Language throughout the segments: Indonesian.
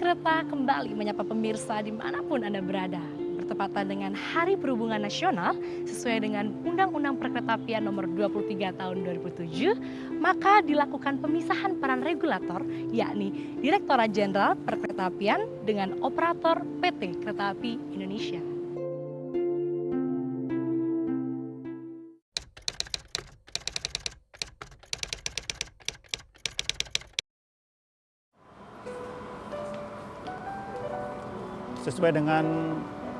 Kereta kembali menyapa pemirsa dimanapun Anda berada. Bertepatan dengan Hari Perhubungan Nasional sesuai dengan Undang-Undang Perkeretaapian Nomor 23 Tahun 2007, maka dilakukan pemisahan peran regulator, yakni Direktorat Jenderal Perkeretaapian dengan operator PT Kereta Api Indonesia. Sesuai dengan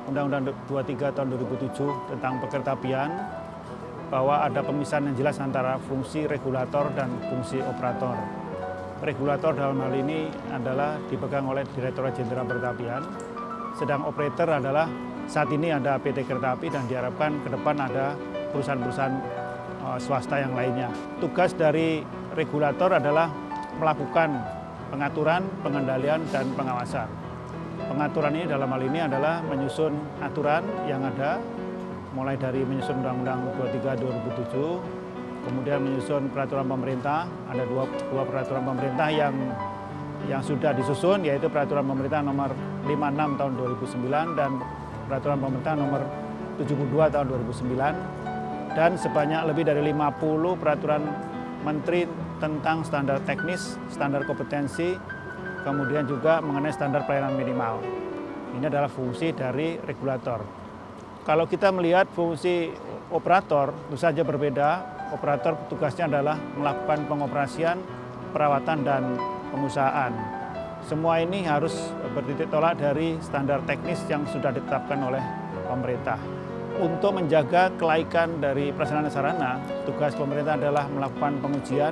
Undang-Undang 23 tahun 2007 tentang perkeretaapian, bahwa ada pemisahan yang jelas antara fungsi regulator dan fungsi operator. Regulator dalam hal ini adalah dipegang oleh Direktorat Jenderal Perkeretaapian, sedang operator adalah saat ini ada PT Kereta Api dan diharapkan ke depan ada perusahaan-perusahaan swasta yang lainnya. Tugas dari regulator adalah melakukan pengaturan, pengendalian, dan pengawasan. Pengaturan ini dalam hal ini adalah menyusun aturan yang ada, mulai dari menyusun Undang-Undang 23 2007, kemudian menyusun peraturan pemerintah. Ada dua peraturan pemerintah yang sudah disusun, yaitu peraturan pemerintah nomor 56 tahun 2009 dan peraturan pemerintah nomor 72 tahun 2009, dan sebanyak lebih dari 50 peraturan menteri tentang standar teknis, standar kompetensi, kemudian juga mengenai standar pelayanan minimal. Ini adalah fungsi dari regulator. Kalau kita melihat fungsi operator, tentu saja berbeda. Operator tugasnya adalah melakukan pengoperasian, perawatan, dan pengusahaan. Semua ini harus bertitik tolak dari standar teknis yang sudah ditetapkan oleh pemerintah. Untuk menjaga kelaikan dari prasarana sarana, tugas pemerintah adalah melakukan pengujian,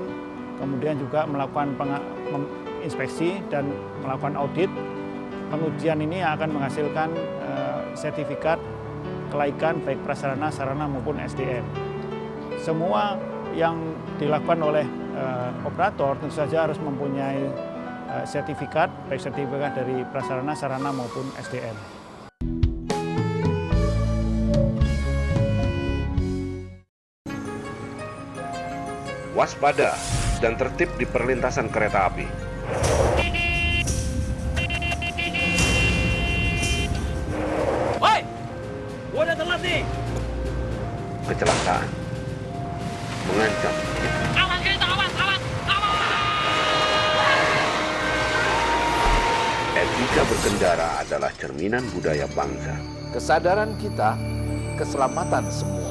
kemudian juga melakukan inspeksi dan melakukan audit. Pengujian ini akan menghasilkan sertifikat kelaikan baik prasarana, sarana maupun SDM. Semua yang dilakukan oleh operator tentu saja harus mempunyai sertifikat, baik sertifikat dari prasarana, sarana maupun SDM. Waspada dan tertib di perlintasan kereta api. Woi, gua udah telat nih. Kecelakaan mengancam. Awas kereta, awas. Etika berkendara adalah cerminan budaya bangsa. Kesadaran kita, keselamatan semua.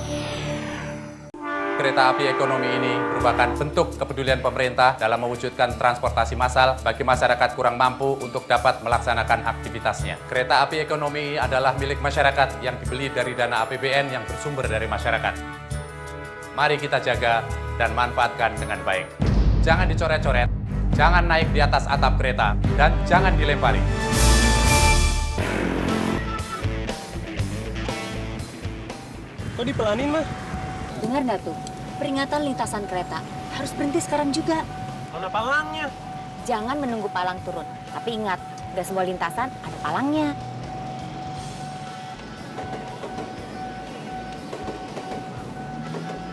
Kereta api ekonomi ini merupakan bentuk kepedulian pemerintah dalam mewujudkan transportasi massal bagi masyarakat kurang mampu untuk dapat melaksanakan aktivitasnya. Kereta api ekonomi adalah milik masyarakat yang dibeli dari dana APBN yang bersumber dari masyarakat. Mari kita jaga dan manfaatkan dengan baik. Jangan dicoret-coret, jangan naik di atas atap kereta, dan jangan dilempari. Kok dipelanin, mah? Dengar nggak tuh? Peringatan lintasan kereta. Harus berhenti sekarang juga. Mana palangnya? Jangan menunggu palang turun. Tapi ingat, nggak semua lintasan ada palangnya.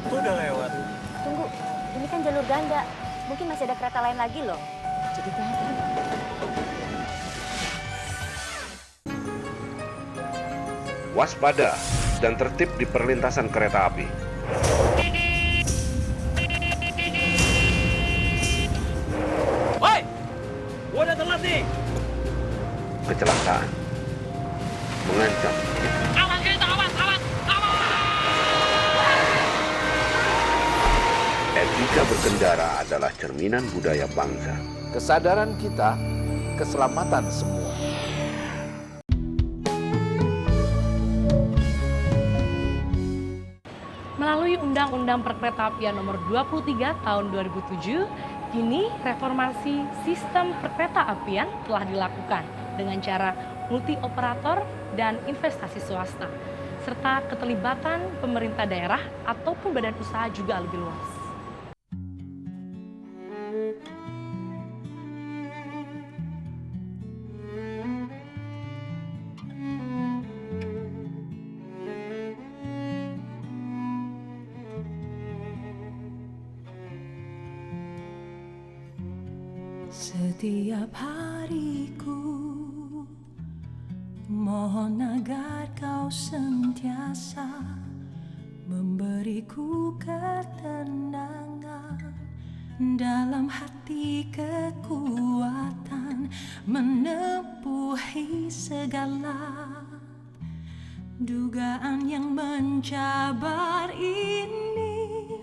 Tuh udah lewat. Tunggu, ini kan jalur ganda. Mungkin masih ada kereta lain lagi loh. Jadi hati. Waspada dan tertib di perlintasan kereta api. Woi, gua udah telat nih. Kecelakaan mengancam. Awas kereta, awas. Etika berkendara adalah cerminan budaya bangsa. Kesadaran kita, keselamatan semua. Melalui Undang-Undang Perkeretaapian Nomor 23 Tahun 2007, kini reformasi sistem perkeretaapian telah dilakukan dengan cara multi operator dan investasi swasta, serta keterlibatan pemerintah daerah ataupun badan usaha juga lebih luas. Setiap hariku Mohon agar kau sentiasa memberiku ketenangan, dalam hati kekuatan menempuhi segala dugaan yang mencabar ini.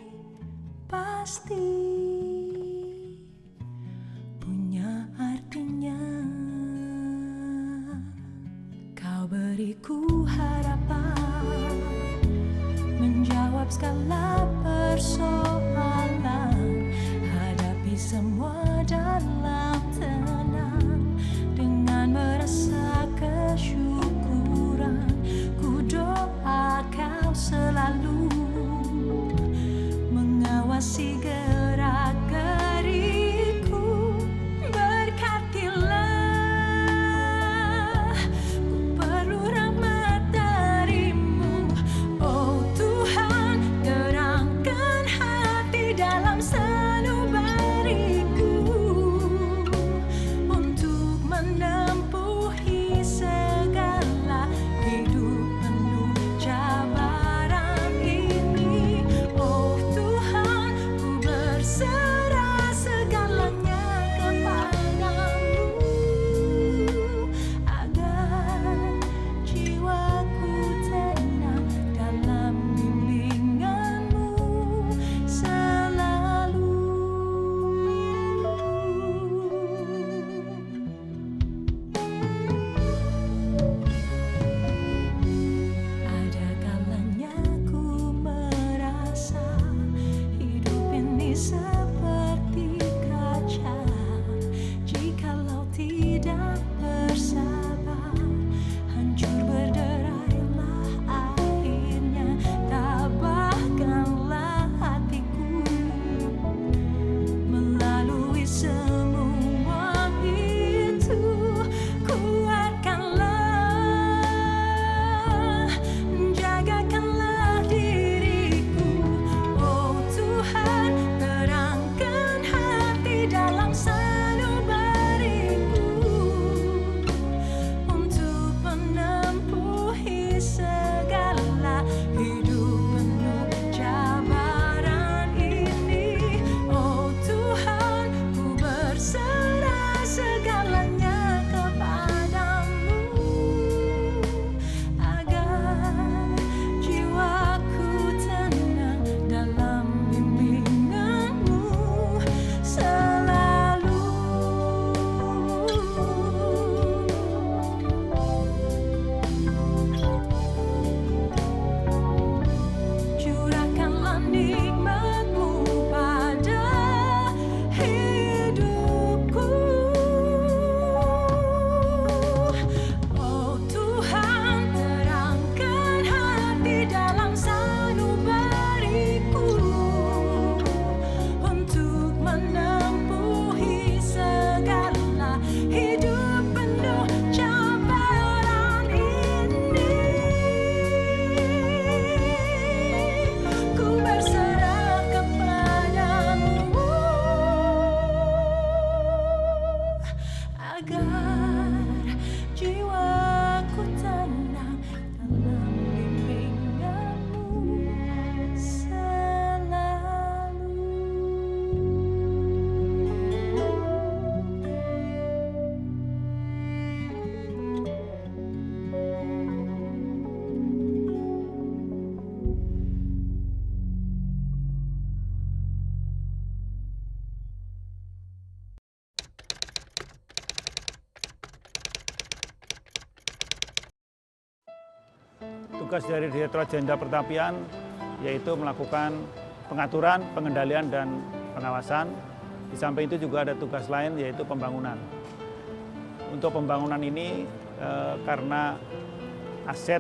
Pasti punya artinya. Kau beriku harapan, menjawab segala persoalan, hadapi semua dalam tenang, dengan merasa kesyukuran. Ku doa kau selalu mengawasi gerak geriku, berkatilah, ku perlu rahmat darimu. Oh Tuhan, terangkan hati dalam sanubariku, untuk menempuhi segala hidup penuh cabaran ini. Oh Tuhan, ku berserah segalanya kepadamu, agar jiwaku tenang dalam bimbinganmu selalu. Ada kalanya ku merasa hidup ini seperti kaca, jikalau tidak bersabar, hancur berderailah akhirnya. Tabahkanlah hatiku melalui semua itu, kuatkanlah, jagakanlah diriku. Oh Tuhan, terangkan hati dalam sanubariku, untuk menempuhi segala hidup penuh cabaran ini. Oh Tuhan, ku berserah segalanya kepadamu, agar jiwaku tenang dalam bimbinganmu selalu. Curahkanlah nikmat-Mu pada hidupku. Oh Tuhan, terangkan hati dalam sanubariku, untuk menempuhi segala hidup penuh cabaran ini. Ku berserah kepadamu, agar jiwaku tenang dalam bimbinganmu selalu. Tugas dari Direktorat Jenderal Pertapian yaitu melakukan pengaturan, pengendalian, dan pengawasan. Di samping itu juga ada tugas lain yaitu pembangunan. Untuk pembangunan ini karena aset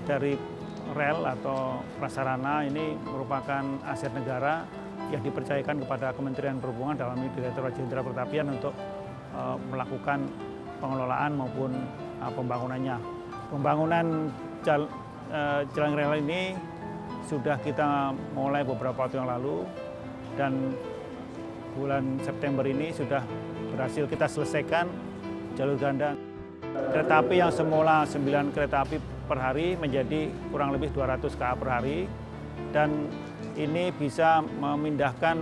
dari rel atau prasarana ini merupakan aset negara yang dipercayakan kepada Kementerian Perhubungan dalam ini Direktorat Jenderal Pertapian untuk melakukan pengelolaan maupun pembangunannya. Pembangunan jalan rel ini sudah kita mulai beberapa waktu yang lalu, dan bulan September ini sudah berhasil kita selesaikan jalur ganda. Kereta api yang semula 9 kereta api per hari menjadi kurang lebih 200 KA per hari, dan ini bisa memindahkan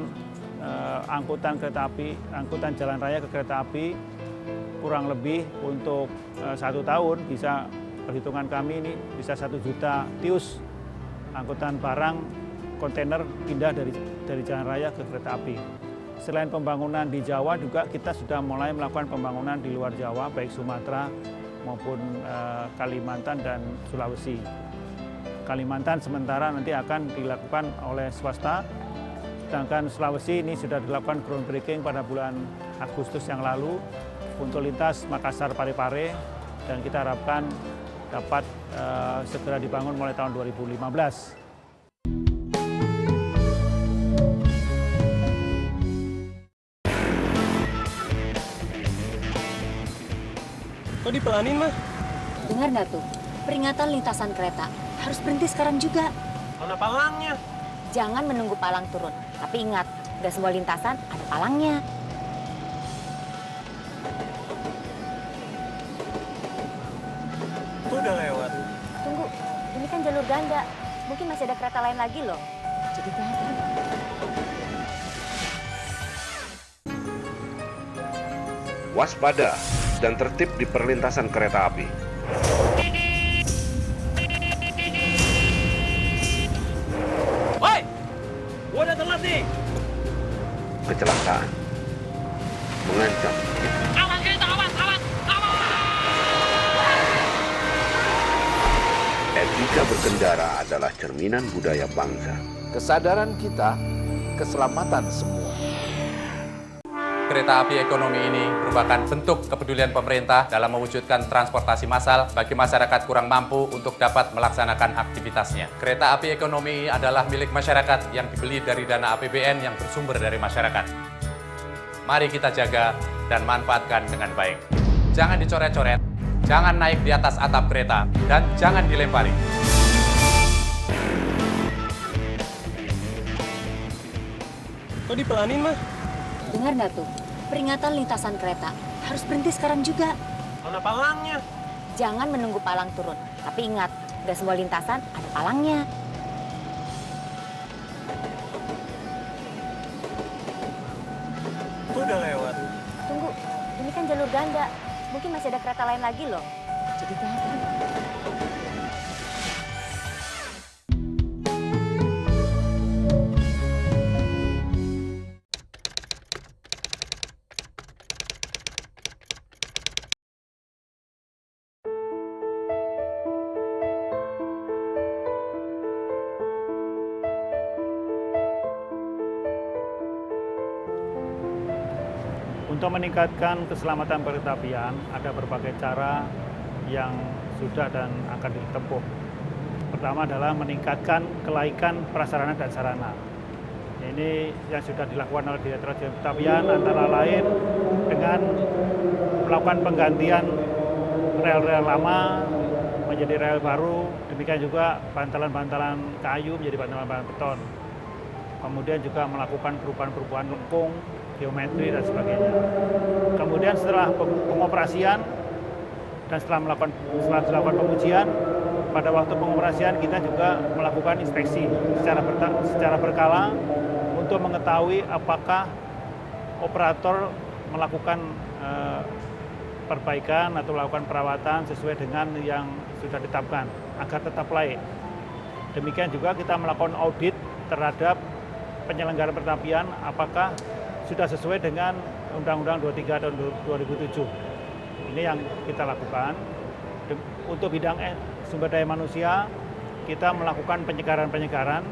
angkutan kereta api, angkutan jalan raya ke kereta api kurang lebih untuk 1 tahun bisa, perhitungan kami ini bisa 1 juta TEUs angkutan barang kontainer pindah dari jalan raya ke kereta api. Selain pembangunan di Jawa juga kita sudah mulai melakukan pembangunan di luar Jawa, baik Sumatera maupun Kalimantan dan Sulawesi. Kalimantan sementara nanti akan dilakukan oleh swasta, sedangkan Sulawesi ini sudah dilakukan groundbreaking pada bulan Agustus yang lalu untuk lintas Makassar-Parepare, dan kita harapkan dapat segera dibangun mulai tahun 2015. Kok dipelanin, mah? Dengar nggak tuh? Peringatan lintasan kereta. Harus berhenti sekarang juga. Mana palangnya? Jangan menunggu palang turun. Tapi ingat, nggak semua lintasan ada palangnya. Itu udah lewat. Tunggu, ini kan jalur ganda. Mungkin masih ada kereta lain lagi loh. Jadi hati. Waspada dan tertib di perlintasan kereta api. Woi! Gua udah telat nih! Kecelakaan mengancam. Awas kita, awas! Etika berkendara adalah cerminan budaya bangsa. Kesadaran kita, keselamatan semua. Kereta api ekonomi ini merupakan bentuk kepedulian pemerintah dalam mewujudkan transportasi massal bagi masyarakat kurang mampu untuk dapat melaksanakan aktivitasnya. Kereta api ekonomi adalah milik masyarakat yang dibeli dari dana APBN yang bersumber dari masyarakat. Mari kita jaga dan manfaatkan dengan baik. Jangan dicoret-coret, jangan naik di atas atap kereta, dan jangan dilempari. Kok dipelanin, mah? Dengar nggak tuh? Peringatan lintasan kereta. Harus berhenti sekarang juga. Mana palangnya? Jangan menunggu palang turun. Tapi ingat, nggak semua lintasan ada palangnya. Itu udah lewat. Tunggu, ini kan jalur ganda. Mungkin masih ada kereta lain lagi loh. Jadi hati. Untuk meningkatkan keselamatan kereta apian, ada berbagai cara yang sudah dan akan ditempuh. Pertama adalah meningkatkan kelaikan prasarana dan sarana. Ini yang sudah dilakukan oleh Direktorat Jenderal Kereta Apian antara lain dengan melakukan penggantian rel-rel lama menjadi rel baru, demikian juga bantalan-bantalan kayu menjadi bantalan-bantalan beton. Kemudian juga melakukan perubahan-perubahan lengkung, geometri dan sebagainya. Kemudian setelah pengoperasian dan setelah dilakukan pengujian, pada waktu pengoperasian kita juga melakukan inspeksi secara berkala untuk mengetahui apakah operator melakukan perbaikan atau melakukan perawatan sesuai dengan yang sudah ditetapkan agar tetap layak. Demikian juga kita melakukan audit terhadap penyelenggaraan kereta apian apakah sudah sesuai dengan Undang-Undang 23 tahun 2007. Ini yang kita lakukan. Untuk bidang sumber daya manusia, kita melakukan penyegaran-penyegaran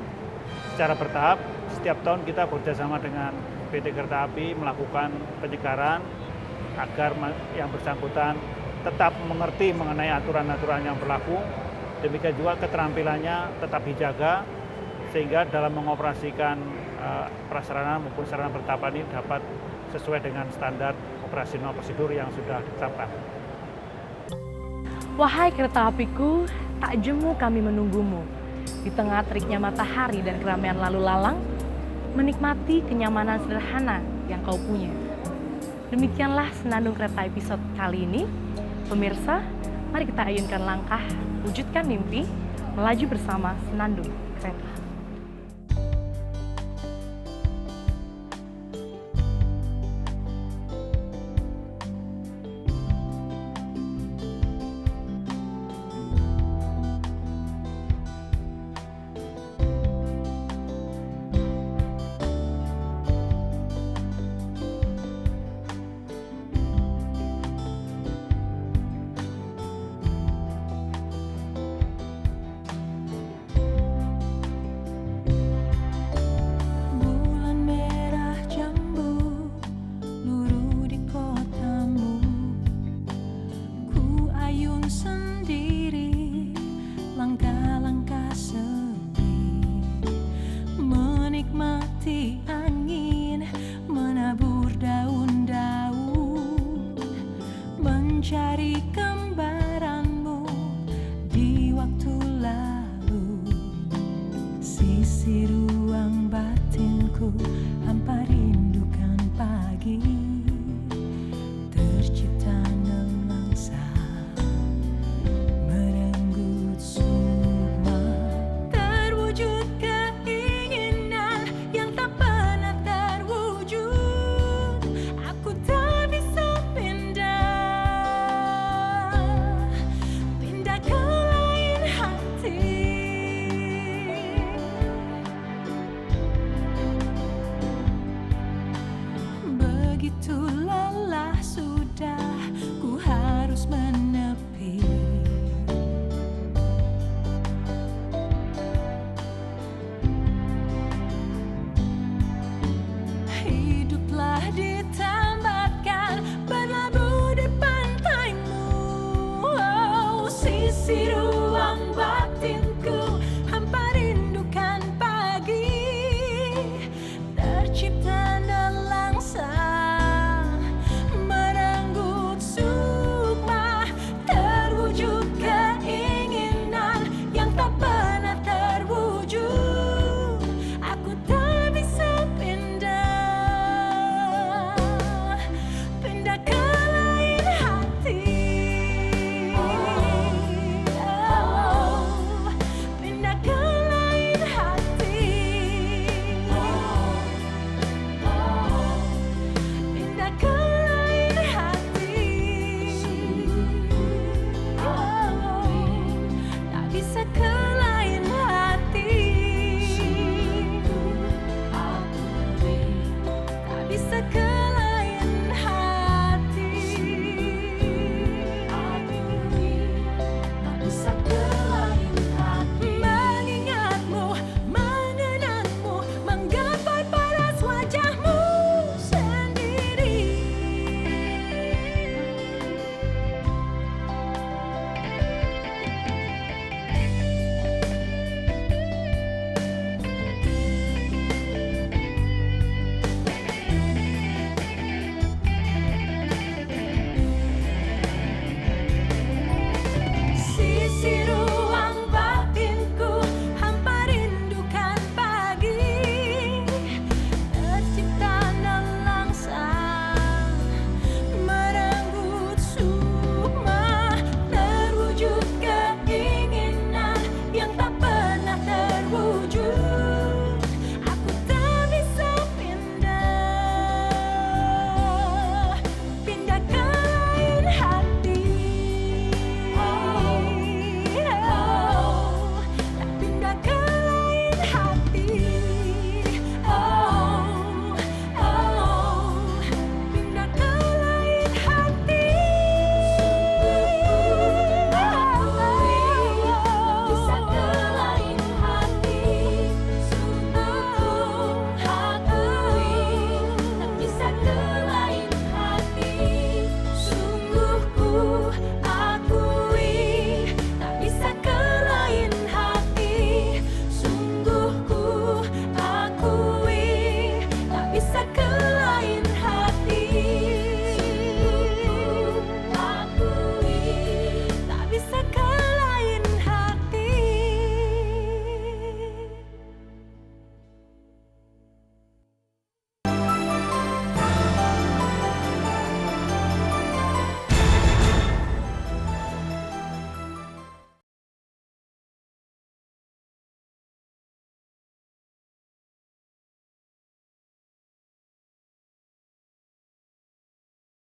secara bertahap. Setiap tahun kita bekerjasama dengan PT Kereta Api melakukan penyegaran agar yang bersangkutan tetap mengerti mengenai aturan-aturan yang berlaku. Demikian juga keterampilannya tetap dijaga, sehingga dalam mengoperasikan prasarana maupun sarana bertahap ini dapat sesuai dengan standar operasional prosedur yang sudah ditetapkan. Wahai kereta apiku, tak jemu kami menunggumu. Di tengah teriknya matahari dan keramaian lalu lalang, menikmati kenyamanan sederhana yang kau punya. Demikianlah Senandung Kereta episode kali ini. Pemirsa, mari kita ayunkan langkah, wujudkan mimpi, melaju bersama senandung kereta. Bulan merah jambu luruh di kotamu. Ku ayun sendiri, langkah-langkah sepi, menikmati angin menabur daun-daun, mencari gambaranmu di waktu lalu. Sisi ruang batinku hampa rindukan pagi, tercipta nelangsa merenggut sukma, terwujud keinginan yang tak pernah terwujud. Aku tak bisa pindah ke lain hati. Begitu lelah sudah, ku harus menepi. Hiduplah ditambatkan, berlabuh di pantaimu. Oh, sisi ruang